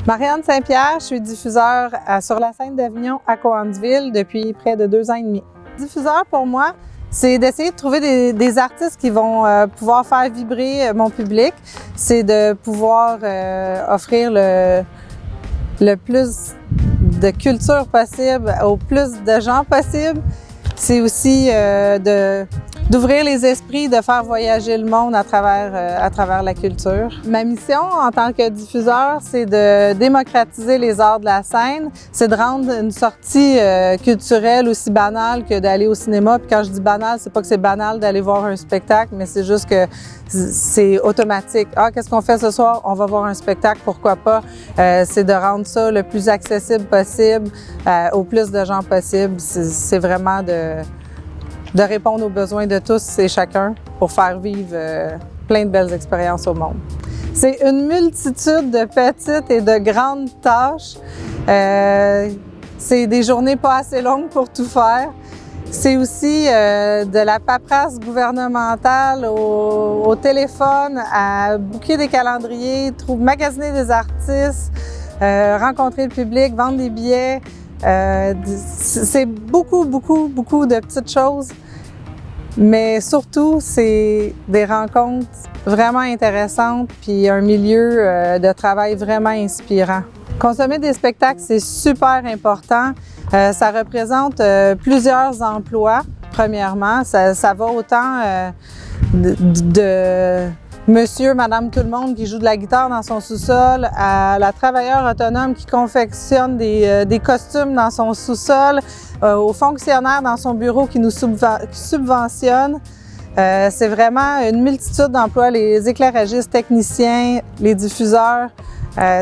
Marianne Saint-Pierre, je suis diffuseur sur la scène d'Avignon à Cowansville depuis près de 2 ans et demi. Diffuseur pour moi, c'est d'essayer de trouver des artistes qui vont pouvoir faire vibrer mon public. C'est de pouvoir offrir le plus de culture possible au plus de gens possible. C'est aussi d'ouvrir les esprits, de faire voyager le monde à travers la culture. Ma mission en tant que diffuseur, c'est de démocratiser les arts de la scène, c'est de rendre une sortie culturelle aussi banale que d'aller au cinéma. Puis quand je dis banal, c'est pas que c'est banal d'aller voir un spectacle, mais c'est juste que c'est automatique. Ah, qu'est-ce qu'on fait ce soir? On va voir un spectacle, pourquoi pas? C'est de rendre ça le plus accessible possible, au plus de gens possible. C'est vraiment de répondre aux besoins de tous et chacun pour faire vivre plein de belles expériences au monde. C'est une multitude de petites et de grandes tâches. C'est des journées pas assez longues pour tout faire. C'est aussi de la paperasse gouvernementale au téléphone, à booker des calendriers, magasiner des artistes, rencontrer le public, vendre des billets. C'est beaucoup de petites choses, mais surtout, c'est des rencontres vraiment intéressantes puis un milieu de travail vraiment inspirant. Consommer des spectacles, c'est super important. Ça représente plusieurs emplois, premièrement. Ça va autant de monsieur, madame, tout le monde qui joue de la guitare dans son sous-sol, à la travailleur autonome qui confectionne des costumes dans son sous-sol, au fonctionnaire dans son bureau qui nous subventionne. C'est vraiment une multitude d'emplois, les éclairagistes, techniciens, les diffuseurs.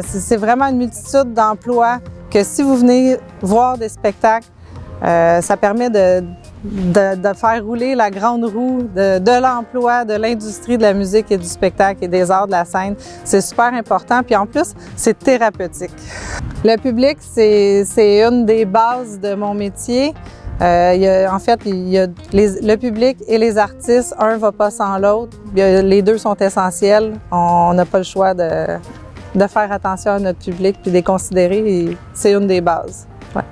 C'est vraiment une multitude d'emplois que si vous venez voir des spectacles, ça permet de faire rouler la grande roue de l'emploi, de l'industrie de la musique et du spectacle et des arts de la scène. C'est super important, puis en plus, c'est thérapeutique. Le public, c'est une des bases de mon métier. Le public et les artistes, un ne va pas sans l'autre. Les deux sont essentiels. On n'a pas le choix de faire attention à notre public puis de les considérer. C'est une des bases. Ouais.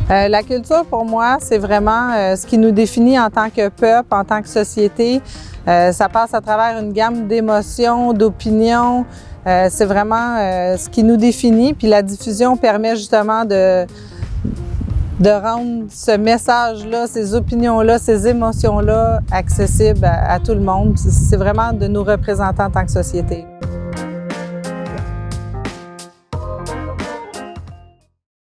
La culture, pour moi, c'est vraiment ce qui nous définit en tant que peuple, en tant que société. Ça passe à travers une gamme d'émotions, d'opinions. C'est vraiment ce qui nous définit. Puis la diffusion permet justement de rendre ce message-là, ces opinions-là, ces émotions-là accessibles à tout le monde. C'est vraiment de nous représenter en tant que société.